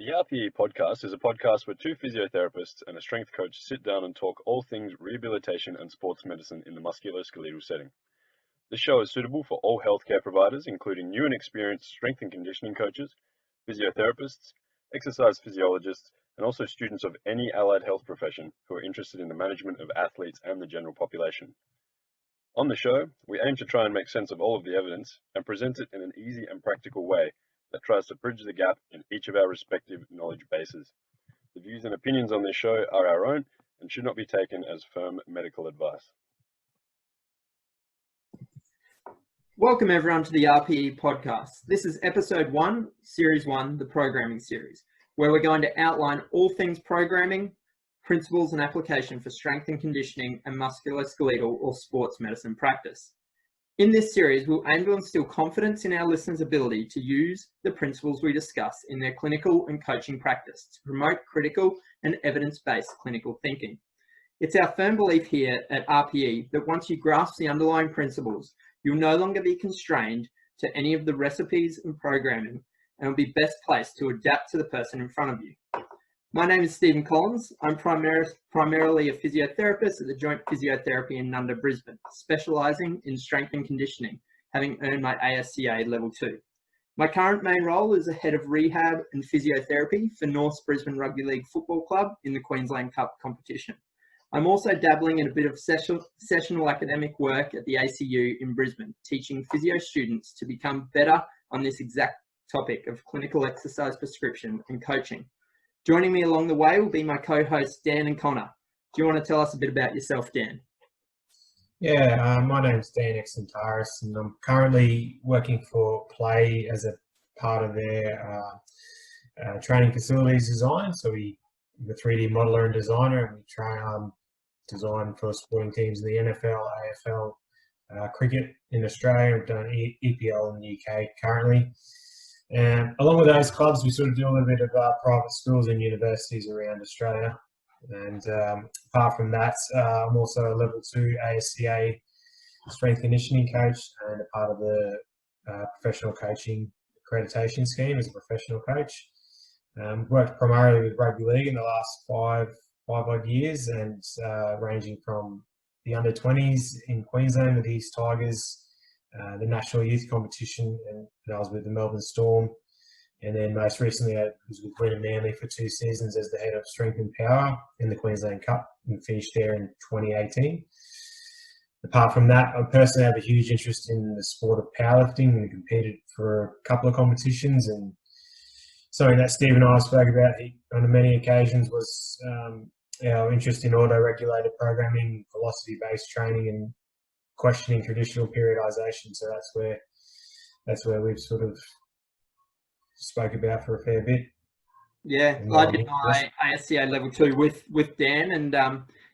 The RPE podcast is a podcast where two physiotherapists and a strength coach sit down and talk all things rehabilitation and sports medicine in the musculoskeletal setting. This show is suitable for all healthcare providers, including new and experienced strength and conditioning coaches, physiotherapists, exercise physiologists, and also students of any allied health profession who are interested in the management of athletes and the general population. On the show, we aim to try and make sense of all of the evidence and present it in an easy and practical way that tries to bridge the gap in each of our respective knowledge bases. The views and opinions on this show are our own and should not be taken as firm medical advice. Welcome everyone to the RPE podcast. This is episode 1, series 1, the programming series, where we're going to outline all things programming, principles and application for strength and conditioning and musculoskeletal or sports medicine practice. In this series, we'll aim to instill confidence in our listeners' ability to use the principles we discuss in their clinical and coaching practice to promote critical and evidence-based clinical thinking. It's our firm belief here at RPE that once you grasp the underlying principles, you'll no longer be constrained to any of the recipes and programming and will be best placed to adapt to the person in front of you. My name is Stephen Collins. I'm primarily a physiotherapist at the Joint Physiotherapy in Nundah, Brisbane, specialising in strength and conditioning, having earned my ASCA Level 2. My current main role is a head of rehab and physiotherapy for North Brisbane Rugby League Football Club in the Queensland Cup competition. I'm also dabbling in a bit of sessional academic work at the ACU in Brisbane, teaching physio students to become better on this exact topic of clinical exercise prescription and coaching. Joining me along the way will be my co-hosts Dan and Connor. Do you want to tell us a bit about yourself, Dan? Yeah, my name's Dan Exintaris, and I'm currently working for PLAE as a part of their training facilities design. So we're a 3D modeler and designer, and we design for sporting teams in the NFL, AFL, cricket in Australia. We've done EPL in the UK currently. And along with those clubs, we sort of do a little bit of private schools and universities around Australia. And apart from that, I'm also a Level 2 ASCA strength conditioning coach and a part of the professional coaching accreditation scheme as a professional coach. Worked primarily with rugby league in the last five odd years, and ranging from the under-20s in Queensland with the East Tigers, the national youth competition, and I was with the Melbourne Storm, and then most recently I was with Green and Manly for 2 seasons as the head of strength and power in the Queensland Cup and finished there in 2018. Apart from that, I personally have a huge interest in the sport of powerlifting and competed for a couple of competitions, and something that Steve and I spoke about on many occasions was our interest in auto-regulated programming, philosophy-based training, and questioning traditional periodization. So that's where we've sort of spoke about for a fair bit. Yeah, I did my ASCA Level 2 with Dan, and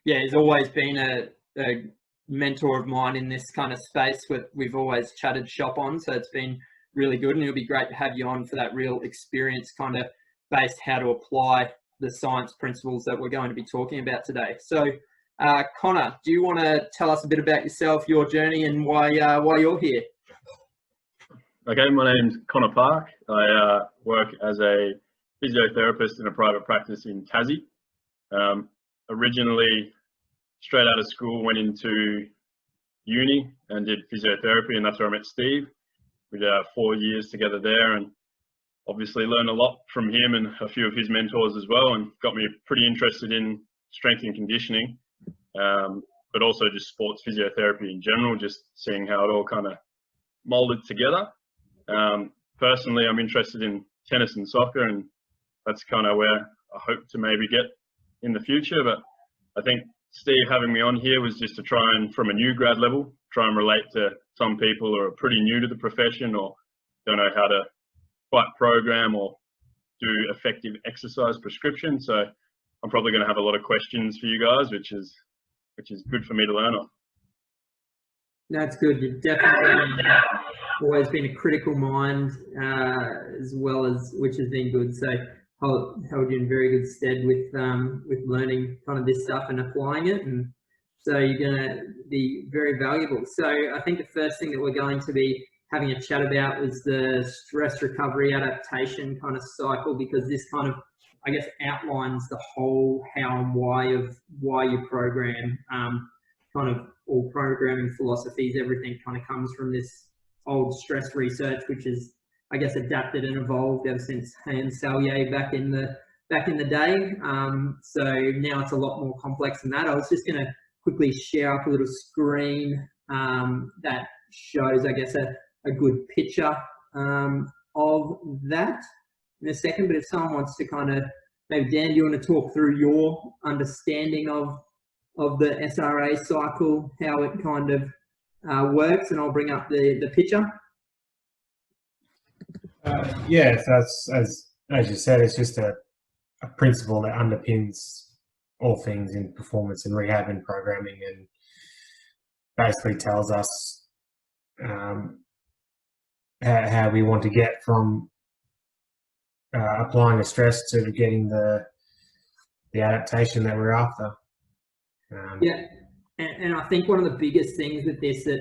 yeah, he's always been a mentor of mine in this kind of space. We've always chatted shop on, so it's been really good, and it'll be great to have you on for that real experience kind of based how to apply the science principles that we're going to be talking about today. So Connor, do you want to tell us a bit about yourself, your journey, and why you're here? Okay, my name's Connor Parke. I work as a physiotherapist in a private practice in Tassie. Originally, straight out of school, went into uni and did physiotherapy, and that's where I met Steve. We did 4 years together there, and obviously learned a lot from him and a few of his mentors as well, and got me pretty interested in strength and conditioning. But also just sports physiotherapy in general, just seeing how it all kind of molded together. Personally, I'm interested in tennis and soccer, and that's kind of where I hope to maybe get in the future. But I think Steve having me on here was just to try and, from a new grad level, try and relate to some people who are pretty new to the profession or don't know how to quite program or do effective exercise prescription. So I'm probably going to have a lot of questions for you guys, which is good for me to learn on. That's good. You've definitely always been a critical mind, as well as, which has been good. So held you in very good stead with learning kind of this stuff and applying it, and so you're going to be very valuable. So I think the first thing that we're going to be having a chat about was the stress recovery adaptation kind of cycle, because this kind of, I guess, outlines the whole how and why you program. Kind of all programming philosophies, everything kind of comes from this old stress research, which is, I guess, adapted and evolved ever since Hans Selye back in the day. So now it's a lot more complex than that. I was just going to quickly share up a little screen that shows, I guess, a good picture of that in a second. But if someone wants to kind of, maybe Dan, do you want to talk through your understanding of the SRA cycle, how it kind of works, and I'll bring up the picture. Yeah, so that's, as you said, it's just a principle that underpins all things in performance and rehab and programming, and basically tells us how we want to get from applying a stress to getting the adaptation that we're after. Yeah, and I think one of the biggest things with this that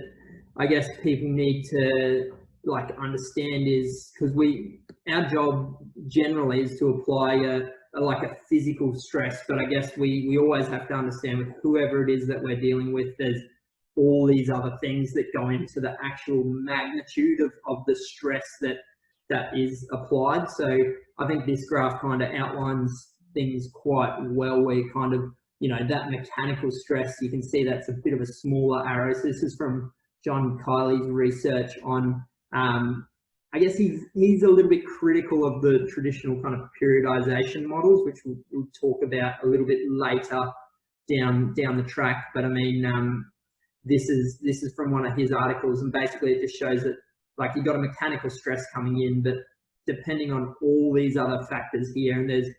I guess people need to understand is, because our job generally is to apply a physical stress, but I guess we always have to understand with whoever it is that we're dealing with, there's all these other things that go into the actual magnitude of the stress that is applied. So I think this graph kind of outlines things quite well, where you kind of, that mechanical stress, you can see that's a bit of a smaller arrow. So this is from John Kiley's research on, I guess he's a little bit critical of the traditional kind of periodization models, which we'll talk about a little bit later down the track. But I mean, this is from one of his articles, and basically it just shows that you've got a mechanical stress coming in, but depending on all these other factors here, and there's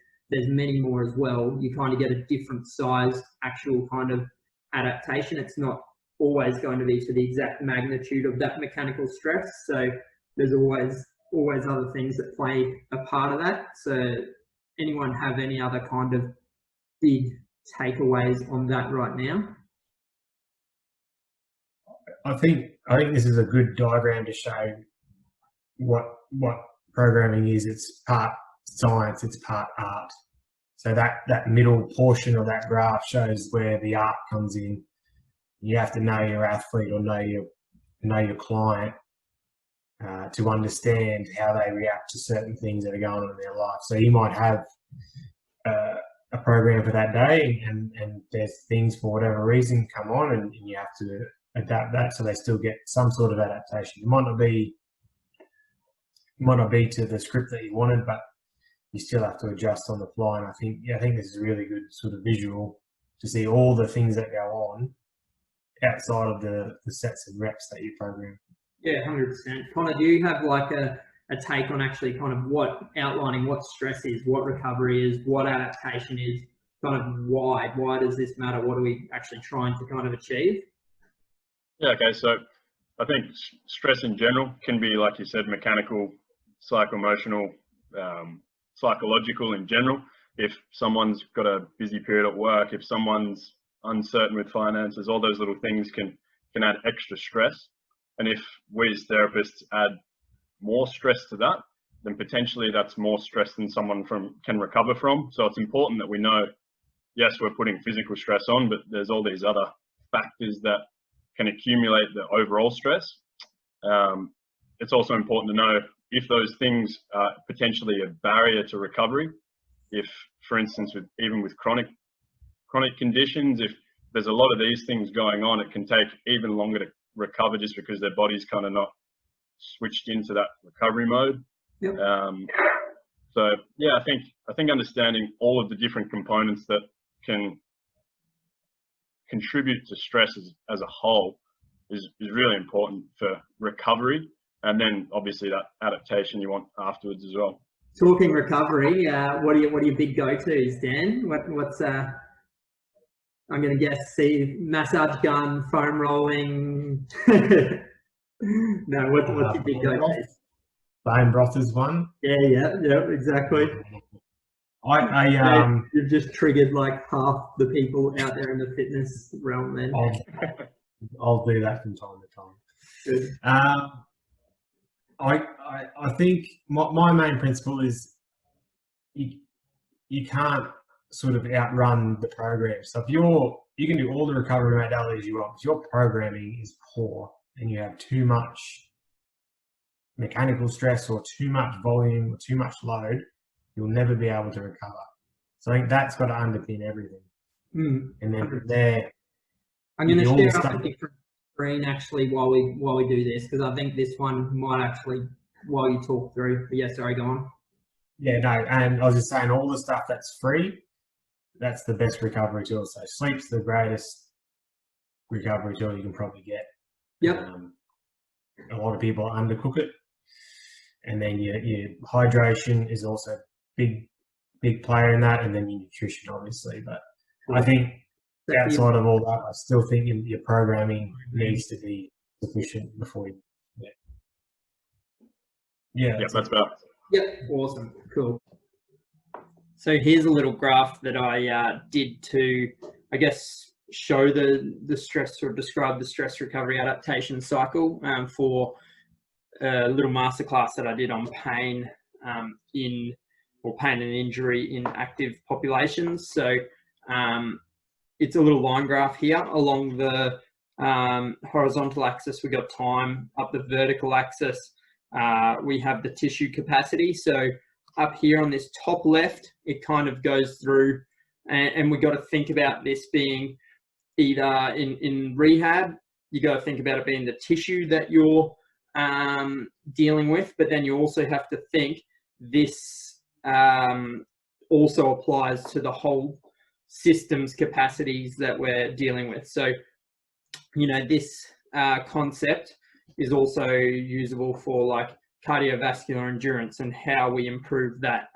many more as well, you kind of get a different size actual kind of adaptation. It's not always going to be to the exact magnitude of that mechanical stress. So there's always other things that play a part of that. So anyone have any other kind of big takeaways on that right now? I think this is a good diagram to show what programming is. It's part science, it's part art. So that middle portion of that graph shows where the art comes in. You have to know your athlete or know your client to understand how they react to certain things that are going on in their life. So you might have a program for that day, and there's things for whatever reason come on, and you have to adapt that so they still get some sort of adaptation. It might not be to the script that you wanted, but you still have to adjust on the fly. And I think this is a really good sort of visual to see all the things that go on outside of the sets and reps that you program. Yeah, 100%. Connor, do you have a take on actually kind of outlining what stress is, what recovery is, what adaptation is, kind of why does this matter? What are we actually trying to kind of achieve? Yeah, okay, so I think stress in general can be, like you said, mechanical, psycho-emotional, psychological in general. If someone's got a busy period at work, if someone's uncertain with finances, all those little things can add extra stress. And if we as therapists add more stress to that, then potentially that's more stress than someone can recover from. So it's important that we know, yes, we're putting physical stress on, but there's all these other factors that can accumulate the overall stress. It's also important to know if those things are potentially a barrier to recovery. If, for instance, even with chronic conditions, if there's a lot of these things going on, it can take even longer to recover just because their body's kind of not switched into that recovery mode. Yep. So yeah, I think understanding all of the different components that can contribute to stress as a whole is really important for recovery, and then obviously that adaptation you want afterwards as well. Talking recovery, what are your big go-tos, Dan? What's I'm going to guess, see massage gun, foam rolling. No, what's your big go-tos? Bone broth is one. Yeah, exactly. You've just triggered half the people out there in the fitness realm then. I'll do that from time to time. Good. I think my main principle is you can't sort of outrun the program. So if you can do all the recovery modalities you want, but your programming is poor and you have too much mechanical stress or too much volume or too much load, you'll never be able to recover. So I think that's got to underpin everything. And then from there, I'm going to share up a different screen actually while we do this, because I think this one might actually, while you talk through. But yeah, sorry, go on. Yeah, no, and I was just saying all the stuff that's free, that's the best recovery tool. So sleep's the greatest recovery tool you can probably get. Yep. A lot of people undercook it. And then your hydration is also a big player in that, and then your nutrition, obviously. But I think outside of all that, I still think your programming needs to be sufficient before you. Yeah, that's better. Yep, awesome, cool. So here's a little graph that I did to, I guess, show the stress, or describe the stress recovery adaptation cycle for a little masterclass that I did on pain pain and injury in active populations. So it's a little line graph here. Along the horizontal axis, we got time. Up the vertical axis, we have the tissue capacity. So up here on this top left, it kind of goes through, and we got to think about this being either in rehab, you got to think about it being the tissue that you're dealing with, but then you also have to think this also applies to the whole system's capacities that we're dealing with. So, you know, this concept is also usable for like cardiovascular endurance and how we improve that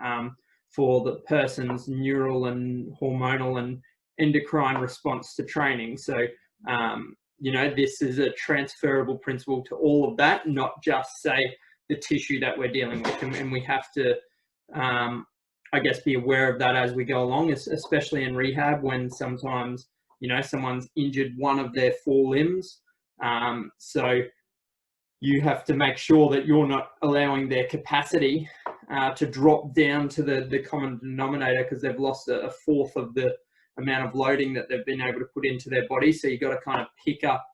for the person's neural and hormonal and endocrine response to training. So, you know, this is a transferable principle to all of that, not just say the tissue that we're dealing with. And we have to, I guess, be aware of that as we go along, especially in rehab, when sometimes, you know, someone's injured one of their 4 limbs. So you have to make sure that you're not allowing their capacity to drop down to the common denominator, because they've lost a fourth of the amount of loading that they've been able to put into their body. So you've got to kind of pick up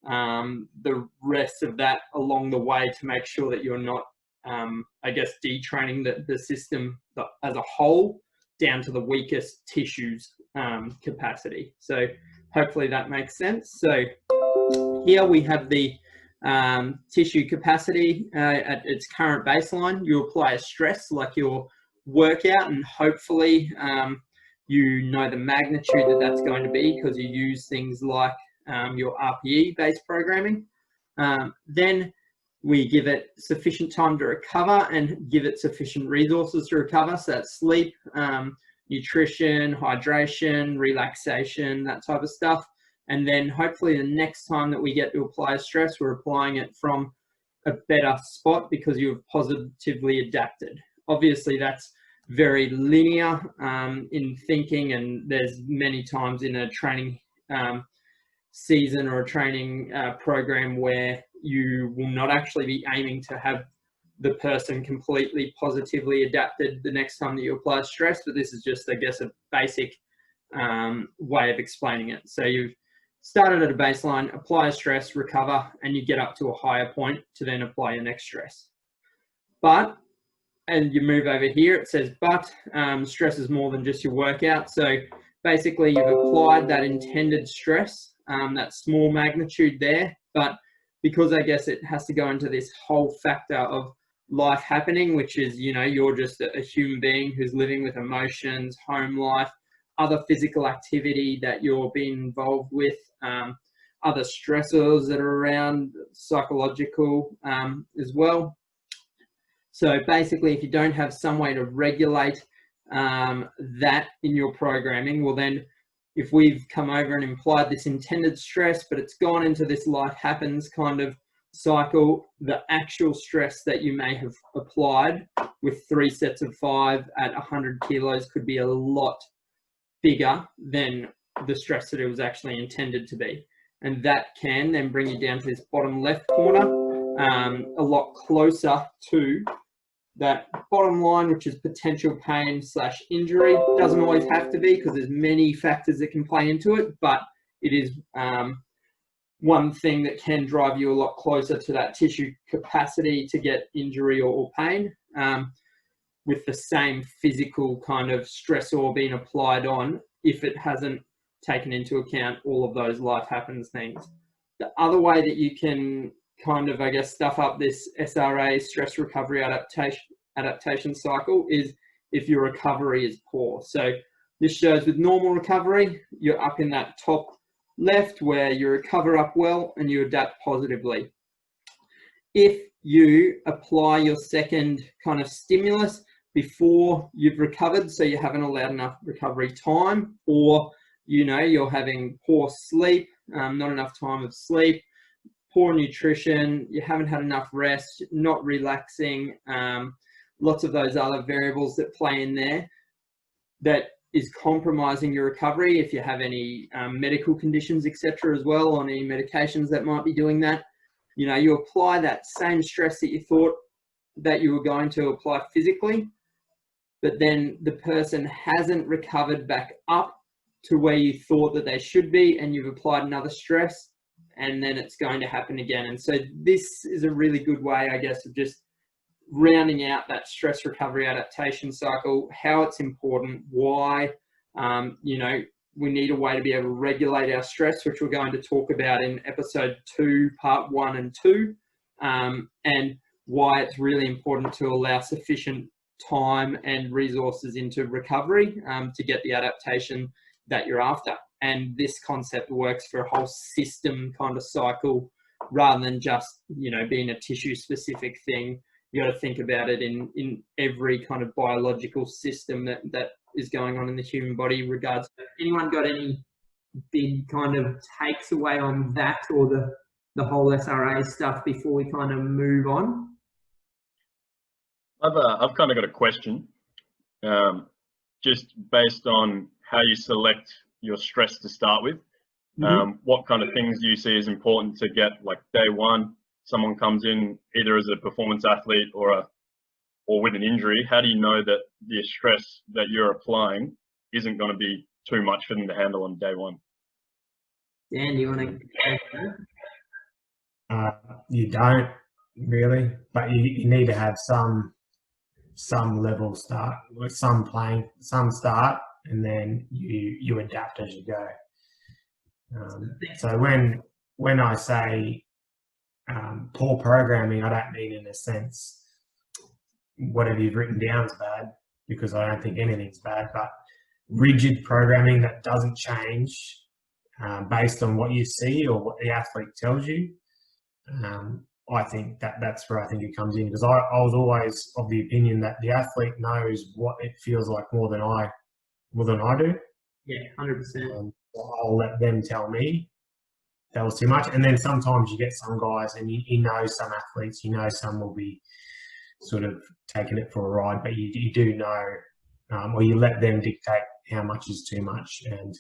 the rest of that along the way to make sure that you're not, I guess, detraining the system as a whole down to the weakest tissues capacity. So hopefully that makes sense. So here we have the tissue capacity at its current baseline. You apply a stress like your workout, and hopefully you know the magnitude that that's going to be, because you use things like your RPE based programming. Then we give it sufficient time to recover and give it sufficient resources to recover. So that's sleep, nutrition, hydration, relaxation, that type of stuff. And then hopefully the next time that we get to apply stress, we're applying it from a better spot because you've positively adapted. Obviously that's very linear in thinking, and there's many times in a training season or a training program where you will not actually be aiming to have the person completely positively adapted the next time that you apply stress, but this is just, I guess, a basic way of explaining it. So you've started at a baseline, apply a stress, recover, and you get up to a higher point to then apply your next stress. But, and you move over here, it says, but stress is more than just your workout. So basically you've applied that intended stress, that small magnitude there, but because I guess it has to go into this whole factor of life happening, which is, you know, you're just a human being who's living with emotions, home life, other physical activity that you're being involved with, other stressors that are around, psychological as well. So basically, if you don't have some way to regulate that in your programming, well then, if we've come over and implied this intended stress, but it's gone into this life happens kind of cycle, the actual stress that you may have applied with 3 sets of 5 at 100 kilos could be a lot bigger than the stress that it was actually intended to be. And that can then bring you down to this bottom left corner a lot closer to that bottom line, which is potential pain / injury. Doesn't always have to be, because there's many factors that can play into it, but it is one thing that can drive you a lot closer to that tissue capacity to get injury or pain, with the same physical kind of stressor being applied on, if it hasn't taken into account all of those life happens things. The other way that you can kind of, I guess, stuff up this SRA, stress recovery adaptation cycle, is if your recovery is poor. So this shows with normal recovery, you're up in that top left where you recover up well and you adapt positively. If you apply your second kind of stimulus before you've recovered, so you haven't allowed enough recovery time, or you're having poor sleep, not enough time of sleep, poor nutrition, you haven't had enough rest, not relaxing, lots of those other variables that play in there, that is compromising your recovery. If you have any medical conditions, etc., as well, on any medications that might be doing that, you apply that same stress that you thought that you were going to apply physically, but then the person hasn't recovered back up to where you thought that they should be, and you've applied another stress, and then it's going to happen again. And so this is a really good way, I guess, of just rounding out that stress recovery adaptation cycle, how it's important, why, we need a way to be able to regulate our stress, which we're going to talk about in episode 2, part 1 and 2, and why it's really important to allow sufficient time and resources into recovery to get the adaptation that you're after. And this concept works for a whole system kind of cycle, rather than just, being a tissue specific thing. You got to think about it in every kind of biological system that is going on in the human body. Regards, anyone got any big kind of takes away on that, or the whole SRA stuff before we kind of move on? I've kind of got a question, just based on how you select your stress to start with. What kind of things do you see as important to get, like day one, someone comes in either as a performance athlete or with an injury? How do you know that the stress that you're applying isn't going to be too much for them to handle on day one? Dan, do you want to go? You don't really, but you need to have some level start, some playing, some start, and then you adapt as you go. So when I say poor programming, I don't mean in a sense whatever you've written down is bad, because I don't think anything's bad, but rigid programming that doesn't change based on what you see or what the athlete tells you. I think that's where I think it comes in, because I was always of the opinion that the athlete knows what it feels like more than I do. Yeah, 100%. I'll let them tell me that was too much. And then sometimes you get some guys, and you know some athletes, some will be sort of taking it for a ride, but you do know, or you let them dictate how much is too much. And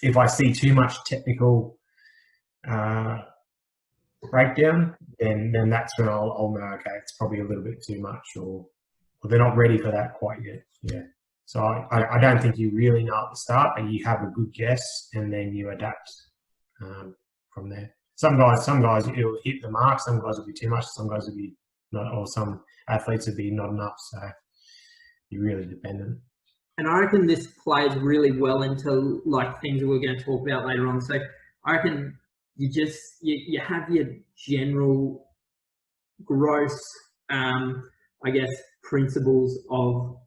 if I see too much technical breakdown, then that's when I'll know, okay, it's probably a little bit too much, or they're not ready for that quite yet. Yeah. So I don't think you really know at the start, but you have a good guess, and then you adapt from there. Some guys it'll hit the mark, some guys will be too much, some guys will be not, or some athletes will be not enough. So you're really dependent. And I reckon this plays really well into like things that we're going to talk about later on. So I reckon you have your general gross, I guess, principles of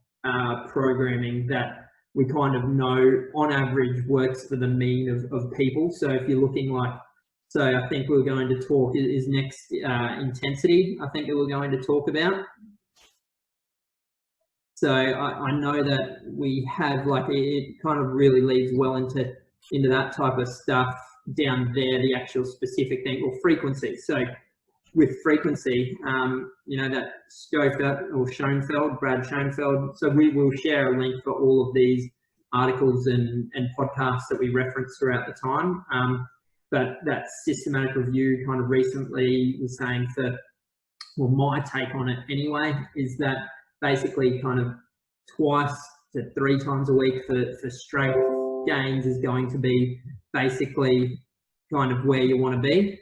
programming that we kind of know on average works for the mean of people. So if you're looking like, so I think we're going to talk is next intensity, I think that we're going to talk about. So I know that we have, like, it kind of really leads well into that type of stuff down there, the actual specific thing, or frequency. So with frequency, that Schoenfeld, Brad Schoenfeld. So we will share a link for all of these articles and podcasts that we reference throughout the time. but that systematic review kind of recently was saying well, my take on it anyway, is that basically kind of 2 to 3 times a week for strength gains is going to be basically kind of where you want to be.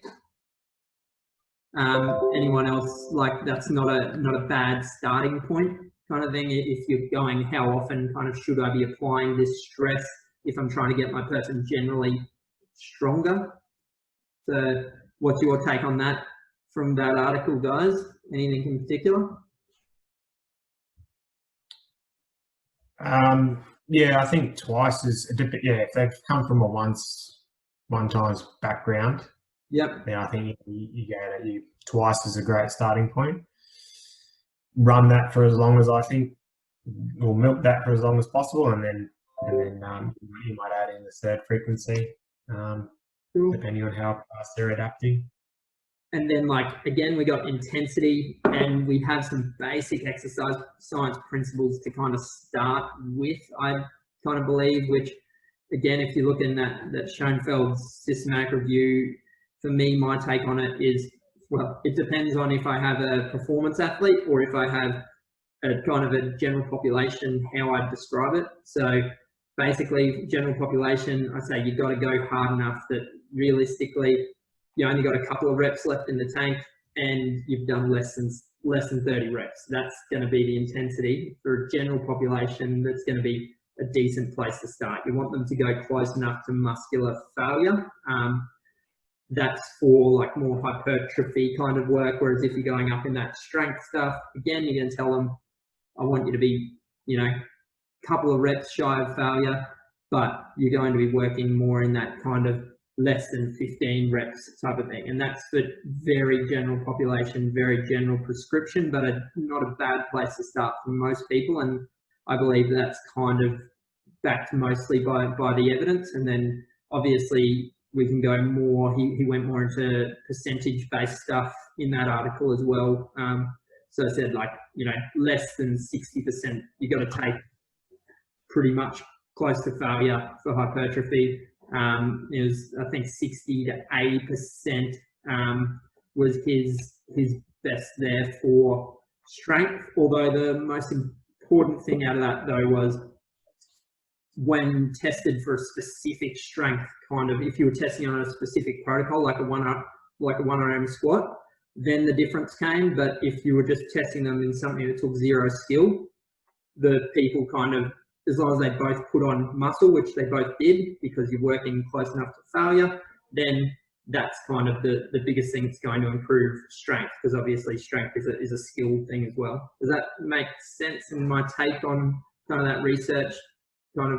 Anyone else, like, that's not a bad starting point kind of thing? If you're going, how often kind of should I be applying this stress if I'm trying to get my person generally stronger? So what's your take on that from that article, guys? Anything in particular? Yeah, I think twice is a bit. Yeah, if they've come from a one times background, Yep. then I think you go that twice is a great starting point. Run that for as long as I think, or milk that for as long as possible, and then you might add in the third frequency, Cool. depending on how fast they're adapting. And then, like, again, we got intensity, and we have some basic exercise science principles to kind of start with, I kind of believe, which, again, if you look in that Schoenfeld Systematic review, for me, my take on it is, well, it depends on if I have a performance athlete or if I have a kind of a general population, how I describe it. So basically, general population, I say you've got to go hard enough that realistically, you only got a couple of reps left in the tank and you've done less than 30 reps. That's going to be the intensity. For a general population, that's going to be a decent place to start. You want them to go close enough to muscular failure. That's for like more hypertrophy kind of work. Whereas if you're going up in that strength stuff, again, you're going to tell them, I want you to be, a couple of reps shy of failure, but you're going to be working more in that kind of less than 15 reps type of thing. And that's for very general population, very general prescription, but not a bad place to start for most people. And I believe that's kind of backed mostly by the evidence. And then obviously we can go more, he went more into percentage-based stuff in that article as well. So I said, like, less than 60%, you got to take pretty much close to failure for hypertrophy. It was, I think, 60 to 80% was his best there for strength. Although the most important thing out of that, though, was when tested for a specific strength, kind of, if you were testing on a specific protocol, like a one arm squat, then the difference came. But if you were just testing them in something that took zero skill, the people kind of, as long as they both put on muscle, which they both did, because you're working close enough to failure, then that's kind of the biggest thing that's going to improve strength, because obviously strength is a skill thing as well. Does that make sense? And my take on kind of that research kind of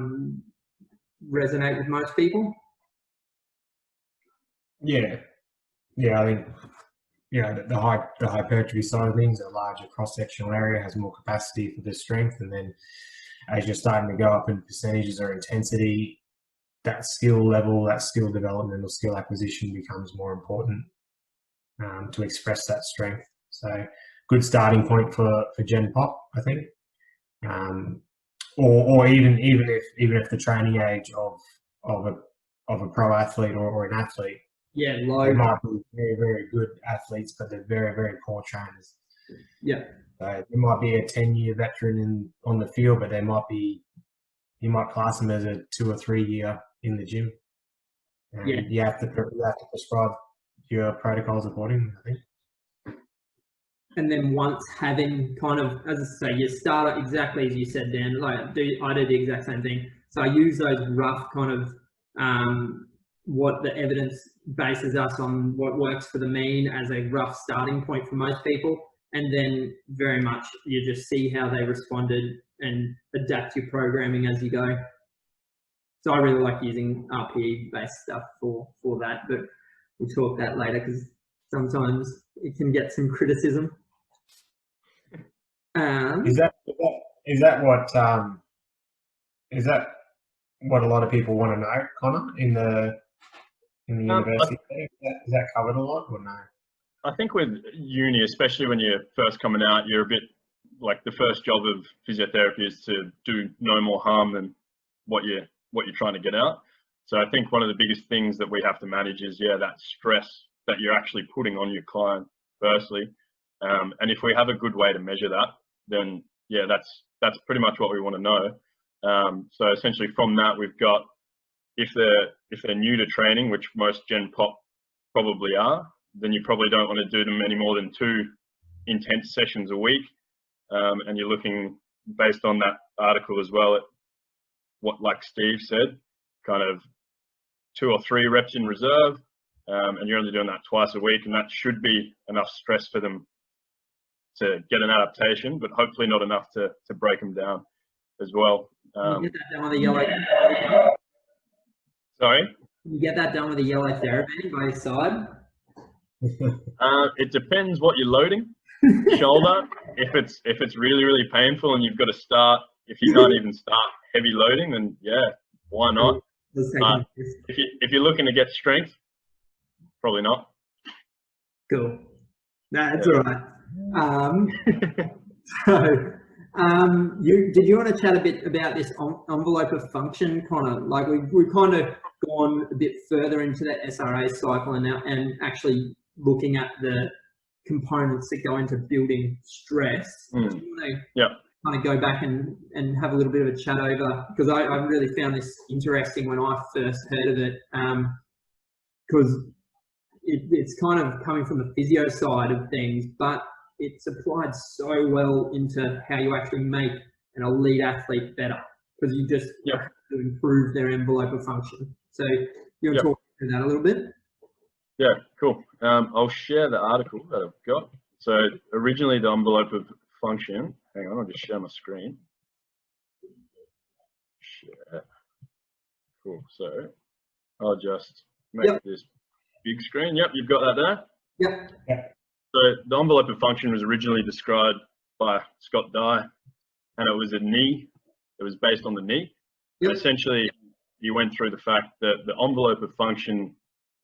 resonate with most people? Yeah, I think the hypertrophy side of things, a larger cross-sectional area has more capacity for the strength, and then as you're starting to go up in percentages or intensity, that skill level, that skill development or skill acquisition becomes more important to express that strength. So good starting point for Gen Pop, I think. Or even if the training age of a pro athlete or an athlete, low, they might be very, very good athletes, but they're very, very poor trainers. Yeah. So there might be a 10-year veteran on the field, but you might class them as a 2 or 3 year in the gym. And you have to prescribe your protocols accordingly, I think. And then once having kind of, as I say, you start exactly as you said, Dan, like I do the exact same thing. So I use those rough kind of what the evidence bases us on, what works for the mean as a rough starting point for most people. And then very much you just see how they responded and adapt your programming as you go. So I really like using RPE based stuff for that, but we'll talk that later because sometimes it can get some criticism. Is that what a lot of people want to know, Connor, in the university? Is that covered a lot or no? I think with uni, especially when you're first coming out, you're a bit like, the first job of physiotherapy is to do no more harm than what you're trying to get out. So I think one of the biggest things that we have to manage is, that stress that you're actually putting on your client, firstly. And if we have a good way to measure that, then that's pretty much what we want to know. So essentially from that, we've got, if they're new to training, which most Gen Pop probably are, then you probably don't want to do them any more than 2 intense sessions a week. And you're looking, based on that article as well, at what, like Steve said, kind of 2 or 3 reps in reserve, and you're only doing that twice a week, and that should be enough stress for them to get an adaptation, but hopefully not enough to break them down as well. Can you get that done with a yellow? Sorry? Can you get that done with a yellow therapy by your side? It depends what you're loading. Shoulder, if it's really painful and you've got to start, if you can't even start heavy loading, then why not? If you're looking to get strength, probably not. Cool. No, that's all right. So, did you want to chat a bit about this envelope of function, kind of like we've kind of gone a bit further into the SRA cycle and actually looking at the components that go into building stress. Do you want to kind of go back and have a little bit of a chat over, because I really found this interesting when I first heard of it, because it's kind of coming from the physio side of things, but it's applied so well into how you actually make an elite athlete better, because you just have to improve their envelope of function. So you want to talk through that a little bit? Yeah, cool. I'll share the article that I've got. So originally the envelope of function, hang on, I'll just share my screen. Share. Cool, so I'll just make this big screen. Yep, you've got that there? Yep. So the envelope of function was originally described by Scott Dye, and it was a knee. It was based on the knee. Yep. Essentially, he went through the fact that the envelope of function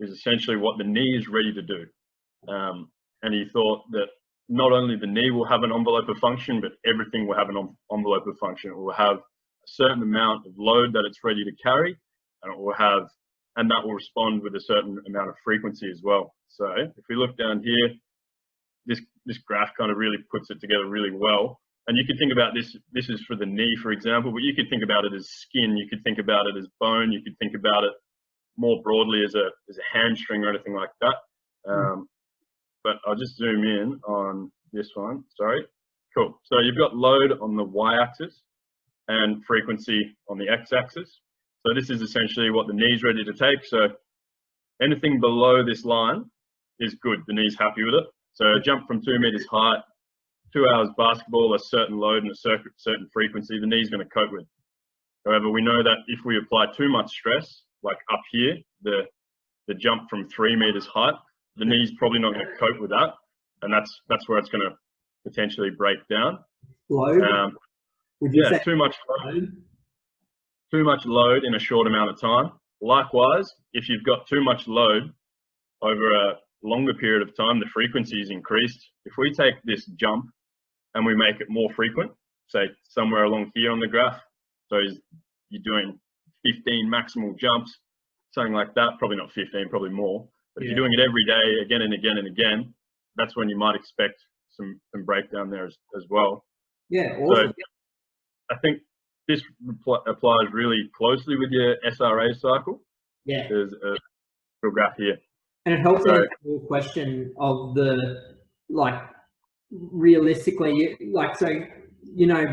is essentially what the knee is ready to do. And he thought that not only the knee will have an envelope of function, but everything will have an envelope of function. It will have a certain amount of load that it's ready to carry, and that will respond with a certain amount of frequency as well. So if we look down here, this graph kind of really puts it together really well. And you could think about this is for the knee, for example, but you could think about it as skin, you could think about it as bone, you could think about it more broadly as a hamstring or anything like that. But I'll just zoom in on this one. Sorry. Cool. So you've got load on the y-axis and frequency on the x-axis. So this is essentially what the knee's ready to take. So anything below this line is good. The knee's happy with it. So a jump from 2 meters height, 2 hours basketball, a certain load and a certain frequency, the knee's going to cope with. However, we know that if we apply too much stress, like up here, the jump from 3 meters height, the knee's probably not going to cope with that, and that's where it's going to potentially break down. Load? Would you say too much load in a short amount of time. Likewise, if you've got too much load over a longer period of time, the frequency is increased. If we take this jump and we make it more frequent, say somewhere along here on the graph, so you're doing 15 maximal jumps, something like that, probably not 15, probably more. But if you're doing it every day, again and again and again, that's when you might expect some breakdown there as well. Yeah, awesome. So I think this applies really closely with your SRA cycle. Yeah. There's a little graph here. And it helps answer the question of the, like, realistically, like, so,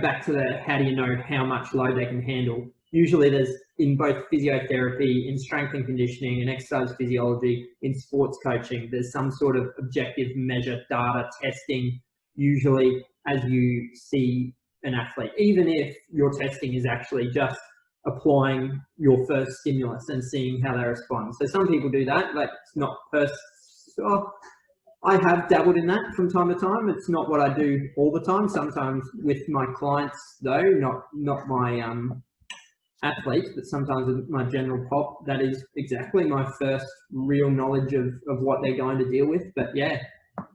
back to the how do you know how much load they can handle? Usually there's, in both physiotherapy, in strength and conditioning, in exercise physiology, in sports coaching, there's some sort of objective measure, data, testing, usually as you see an athlete, even if your testing is actually just applying your first stimulus and seeing how they respond. So some people do that, but it's not I have dabbled in that from time to time. It's not what I do all the time. Sometimes with my clients though, not my athletes, but sometimes with my general pop, that is exactly my first real knowledge of what they're going to deal with. But yeah,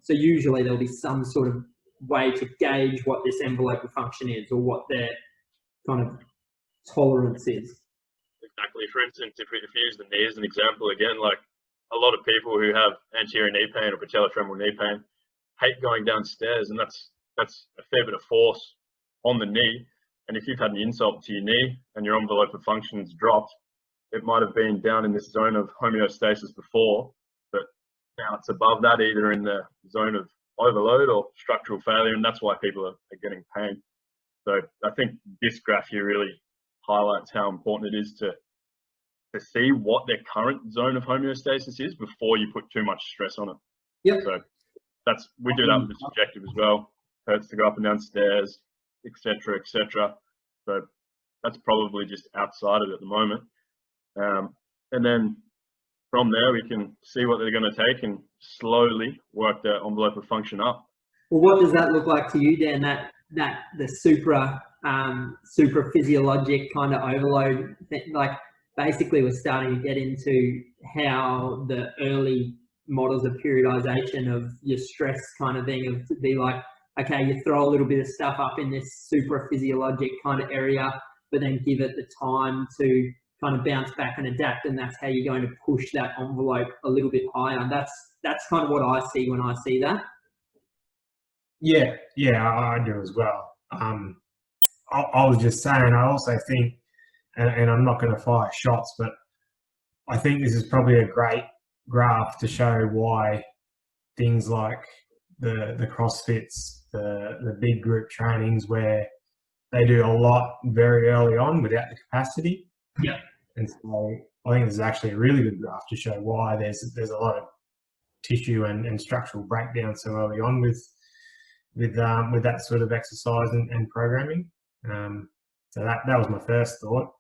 so usually there'll be some sort of way to gauge what this envelope of function is or what their kind of tolerance is. exactly. For instance, if you use the knee as an example again, like a lot of people who have anterior knee pain or patellofemoral knee pain hate going downstairs, and that's a fair bit of force on the knee. And if you've had an insult to your knee and your envelope of function's dropped, it might have been down in this zone of homeostasis before, but now it's above that, either in the zone of overload or structural failure, and that's why people are getting pain. So I think this graph here really highlights how important it is to see what their current zone of homeostasis is before you put too much stress on it. Yep. So we do that with the subjective as well. Hurts to go up and down stairs, etc., etc. So that's probably just outside of it at the moment. And then from there, we can see what they're going to take and slowly work their envelope of function up. Well, what does that look like to you, Dan? That the supra physiologic kind of overload, like basically we're starting to get into how the early models of periodization of your stress kind of thing, of to be like, okay, you throw a little bit of stuff up in this supra physiologic kind of area, but then give it the time to kind of bounce back and adapt, and that's how you're going to push that envelope a little bit higher. That's kind of what I see when I see that. Yeah, I do as well. I was just saying, I also think, and I'm not going to fire shots, but I think this is probably a great graph to show why things like the CrossFits, the big group trainings where they do a lot very early on without the capacity. Yeah. And so I think this is actually a really good graph to show why there's a lot of tissue and structural breakdown so early on with that sort of exercise and programming. So that was my first thought.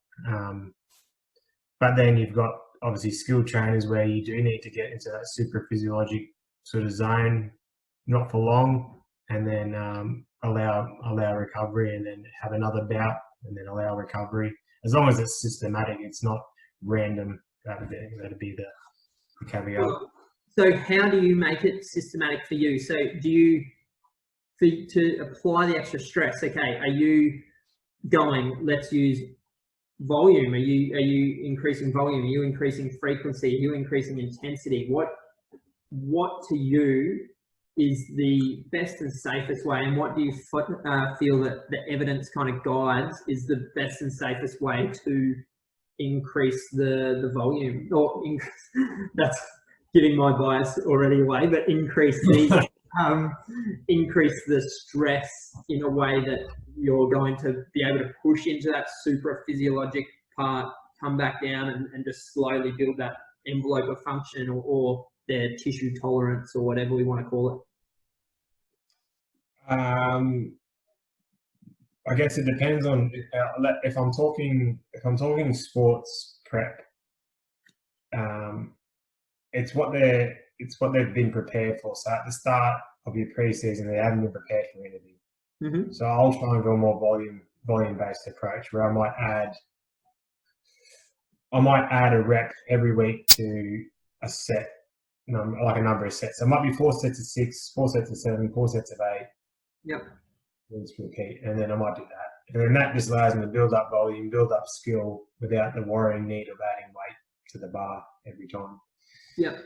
But then you've got obviously skilled trainers where you do need to get into that super physiologic sort of zone, not for long, and then allow recovery, and then have another bout, and then allow recovery. As long as it's systematic, it's not random. That'd be the caveat. So how do you make it systematic for you? So do you, to apply the extra stress, okay, are you going, let's use volume? Are you increasing volume? Are you increasing frequency? Are you increasing intensity? What to you is the best and safest way, and what do you feel that the evidence kind of guides is the best and safest way to increase the volume? Or that's giving my bias already away, but increase the stress in a way that you're going to be able to push into that super physiologic part, come back down, and just slowly build that envelope of function or their tissue tolerance, or whatever we want to call it. I guess it depends on if I'm talking sports prep. It's what they've been prepared for. So at the start of your pre-season, they haven't been prepared for anything. Mm-hmm. So I'll try and go a more volume-based approach, where I might add a rep every week to a set, like a number of sets. So it might be 4 sets of 6, 4 sets of 7, 4 sets of 8. Yep. Let's repeat, and then I might do that, and then that just allows me to build up volume, build up skill without the worrying need of adding weight to the bar every time. Yep,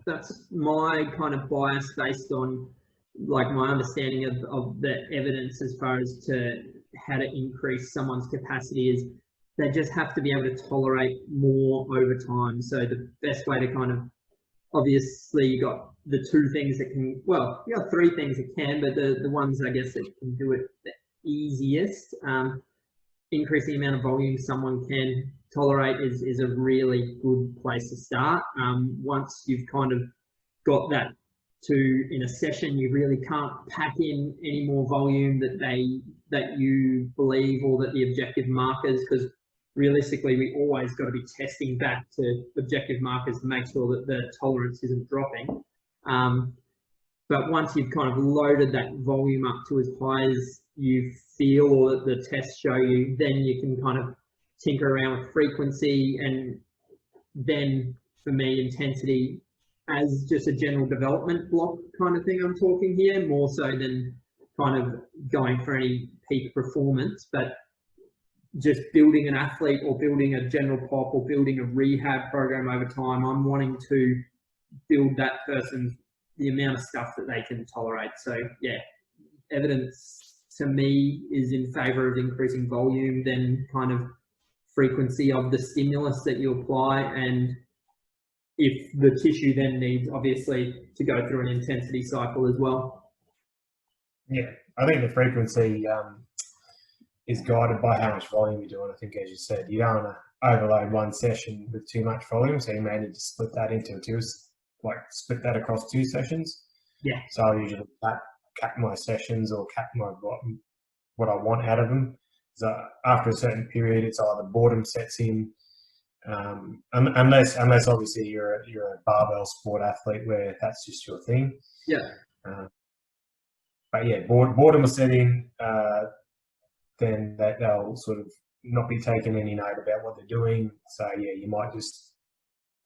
that's my kind of bias based on like my understanding of the evidence as far as to how to increase someone's capacity is they just have to be able to tolerate more over time. So the best way to kind of, obviously you got the 2 things that can, well, you got 3 things that can, but the ones I guess that can do it the easiest, increase the amount of volume someone can tolerate is a really good place to start. Once you've kind of got that in a session, you really can't pack in any more volume that you believe, or that the objective markers, because realistically we always got to be testing back to objective markers to make sure that the tolerance isn't dropping. But once you've kind of loaded that volume up to as high as you feel, or that the tests show you, then you can kind of tinker around with frequency, and then for me intensity as just a general development block kind of thing I'm talking here, more so than kind of going for any peak performance. But just building an athlete or building a general pop or building a rehab program over time. I'm wanting to build that person, the amount of stuff that they can tolerate. So yeah, evidence to me is in favor of increasing volume, then kind of frequency of the stimulus that you apply, and if the tissue then needs obviously to go through an intensity cycle as well. Yeah, I think the frequency is guided by how much volume you're doing. I think, as you said, you don't want to overload one session with too much volume, so you may need to split that into split that across 2 sessions. Yeah. So I usually cap my sessions or cap my what I want out of them. So after a certain period, it's either boredom sets in, unless obviously you're a barbell sport athlete where that's just your thing. Yeah. But yeah, boredom will set in. Then they'll sort of not be taking any note about what they're doing. So yeah, you might just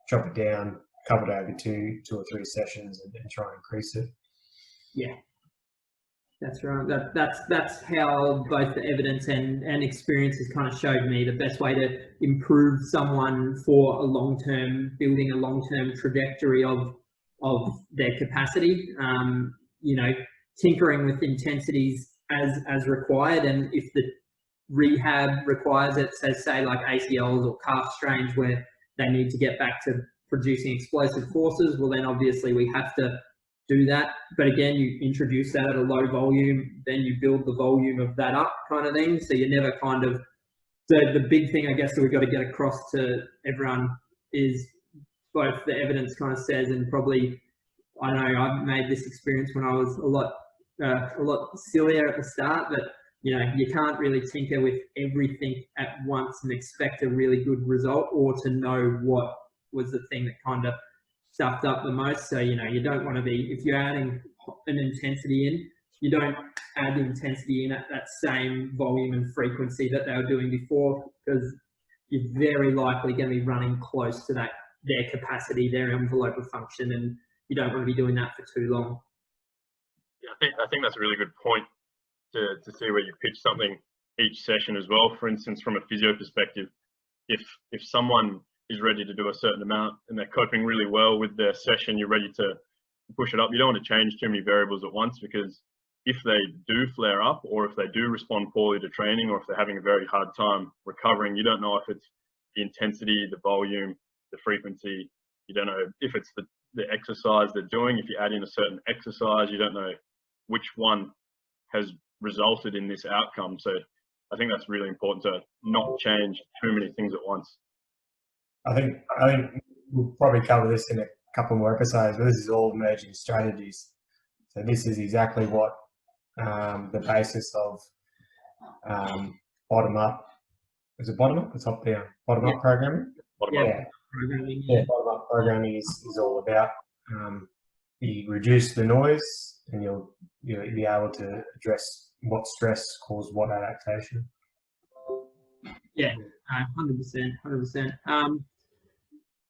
chop it down, cover it over 2 or 3 sessions, and try and increase it. Yeah, that's right. That's how both the evidence and experience has kind of showed me the best way to improve someone for a long-term, building a long-term trajectory of their capacity. You know, tinkering with intensities as required, and if the rehab requires it, so say like ACLs or calf strains where they need to get back to producing explosive forces, well then obviously we have to do that. But again, you introduce that at a low volume, then you build the volume of that up kind of thing. So you never kind of, the big thing I guess that we've got to get across to everyone is both the evidence kind of says, and probably, I know I've made this experience when I was a lot sillier at the start, but you know, you can't really tinker with everything at once and expect a really good result, or to know what was the thing that kind of stuffed up the most. So, you know, you don't want to be, if you're adding an intensity in, you don't add the intensity in at that same volume and frequency that they were doing before, because you're very likely going to be running close to that, their capacity, their envelope of function, and you don't want to be doing that for too long. Yeah, I think that's a really good point to see where you pitch something each session as well. For instance, from a physio perspective, if someone is ready to do a certain amount and they're coping really well with their session, you're ready to push it up. You don't want to change too many variables at once, because if they do flare up, or if they do respond poorly to training, or if they're having a very hard time recovering, you don't know if it's the intensity, the volume, the frequency. You don't know if it's the exercise they're doing. If you add in a certain exercise, you don't know which one has resulted in this outcome. So I think that's really important, to not change too many things at once. I think we'll probably cover this in a couple more episodes, but this is all emerging strategies. So this is exactly what the basis of bottom up. Is it bottom up or top down? Bottom up programming. Bottom up. Programming. Yeah, bottom up programming is all about. You reduce the noise, and you'll be able to address what stress caused what adaptation. Yeah, 100%.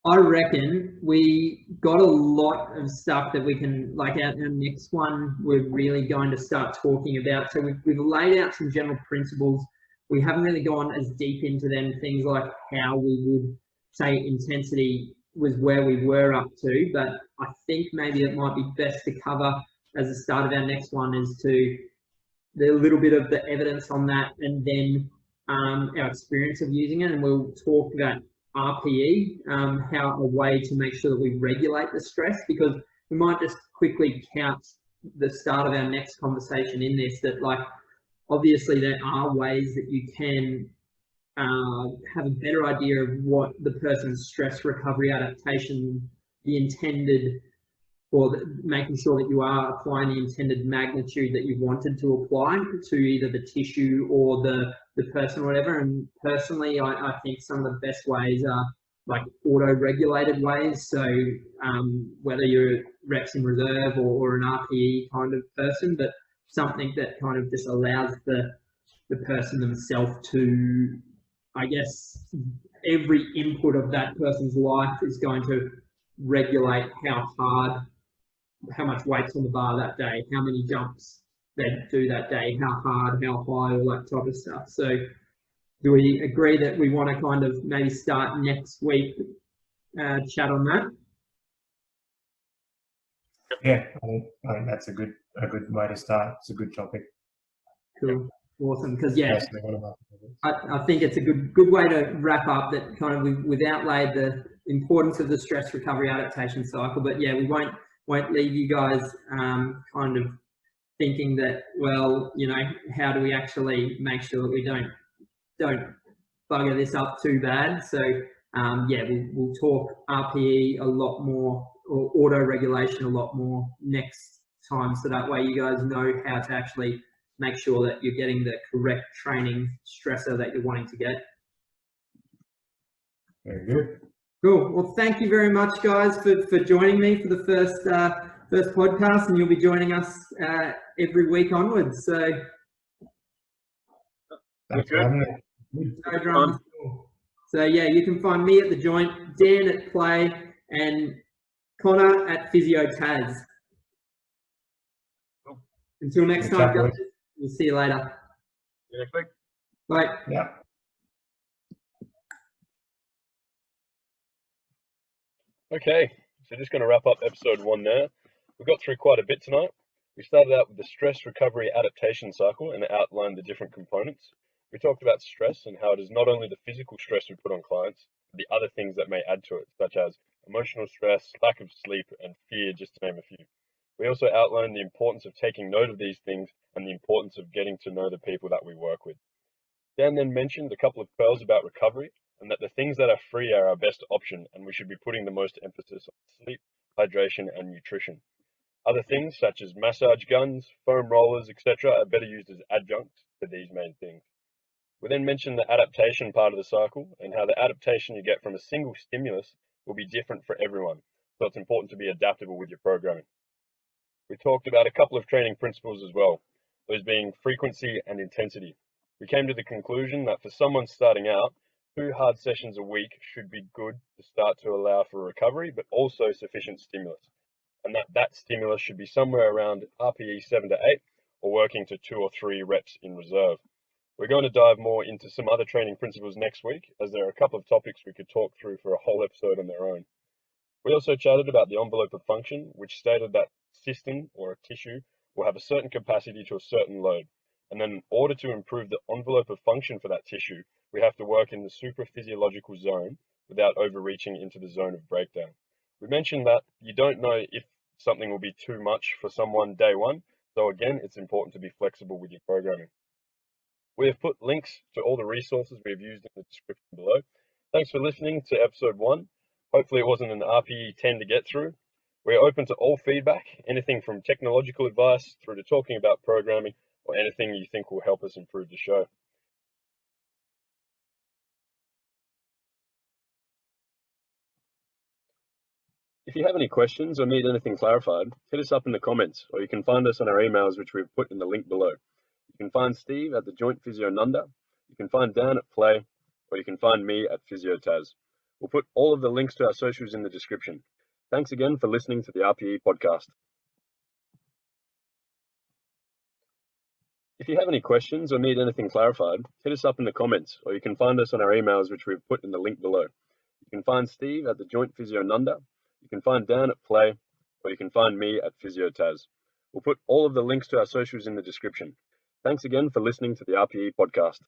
I reckon we got a lot of stuff that we can, like our next one, we're really going to start talking about. So we've laid out some general principles. We haven't really gone as deep into them, things like how we would say intensity was where we were up to, but I think maybe it might be best to cover as the start of our next one is to a little bit of the evidence on that, and then our experience of using it, and we'll talk about RPE, how a way to make sure that we regulate the stress, because we might just quickly count the start of our next conversation in this, that like obviously there are ways that you can have a better idea of what the person's stress recovery adaptation, the intended, or making sure that you are applying the intended magnitude that you wanted to apply to either the tissue or the person or whatever. And personally, I think some of the best ways are like auto-regulated ways. So whether you're reps in reserve or an RPE kind of person, but something that kind of just allows the person themselves to, I guess, every input of that person's life is going to regulate how hard, how much weight's on the bar that day, how many jumps they do that day, how hard, how high, all that type of stuff. So Do we agree that we want to kind of maybe start next week, chat on that? Yeah, I think that's a good way to start. It's a good topic. Cool. Awesome. Because yeah, Personally, one of my favorites. I think it's a good way to wrap up that kind of we've outlaid the importance of the stress recovery adaptation cycle. But yeah, we won't leave you guys kind of thinking that, well, you know, how do we actually make sure that we don't bugger this up too bad? So yeah, we'll talk RPE a lot more, or auto regulation a lot more next time, so that way you guys know how to actually make sure that you're getting the correct training stressor that you're wanting to get. Very good. Cool. Well, thank you very much, guys, for joining me for the first podcast, and you'll be joining us every week onwards. So Thanks for having me. no dramas at all. So yeah, you can find me at The Joint, Dan at PLAE, and Connor at PhysioTas. Cool. Until next time, guys, we'll see you later. See you next week. Bye. Yeah. Okay, so just going to wrap up episode 1 there. We got through quite a bit tonight. We started out with the stress recovery adaptation cycle and outlined the different components. We talked about stress and how it is not only the physical stress we put on clients, but the other things that may add to it, such as emotional stress, lack of sleep, and fear, just to name a few. We also outlined the importance of taking note of these things and the importance of getting to know the people that we work with. Dan then mentioned a couple of pearls about recovery, and that the things that are free are our best option, and we should be putting the most emphasis on sleep, hydration, and nutrition. Other things, such as massage guns, foam rollers, etc., are better used as adjuncts to these main things. We then mentioned the adaptation part of the cycle, and how the adaptation you get from a single stimulus will be different for everyone, so it's important to be adaptable with your programming. We talked about a couple of training principles as well, those being frequency and intensity. We came to the conclusion that for someone starting out, 2 hard sessions a week should be good to start to allow for recovery, but also sufficient stimulus. And that stimulus should be somewhere around RPE 7 to 8, or working to 2 or 3 reps in reserve. We're going to dive more into some other training principles next week, as there are a couple of topics we could talk through for a whole episode on their own. We also chatted about the envelope of function, which stated that system or a tissue will have a certain capacity to a certain load. And then in order to improve the envelope of function for that tissue, we have to work in the supraphysiological zone without overreaching into the zone of breakdown. We mentioned that you don't know if something will be too much for someone day one, so again, it's important to be flexible with your programming. We have put links to all the resources we have used in the description below. Thanks for listening to episode 1. Hopefully it wasn't an RPE 10 to get through. We are open to all feedback, anything from technological advice through to talking about programming, or anything you think will help us improve the show. If you have any questions or need anything clarified, hit us up in the comments, or you can find us on our emails, which we've put in the link below. You can find Steve at the Joint Physio Nundah, you can find Dan at PLAE, or you can find me at PhysioTas. We'll put all of the links to our socials in the description. Thanks again for listening to the RPE podcast. If you have any questions or need anything clarified, hit us up in the comments, or you can find us on our emails, which we've put in the link below. You can find Steve at the Joint Physio Nundah, you can find Dan at PLAE, or you can find me at PhysioTas. We'll put all of the links to our socials in the description. Thanks again for listening to the RPE podcast.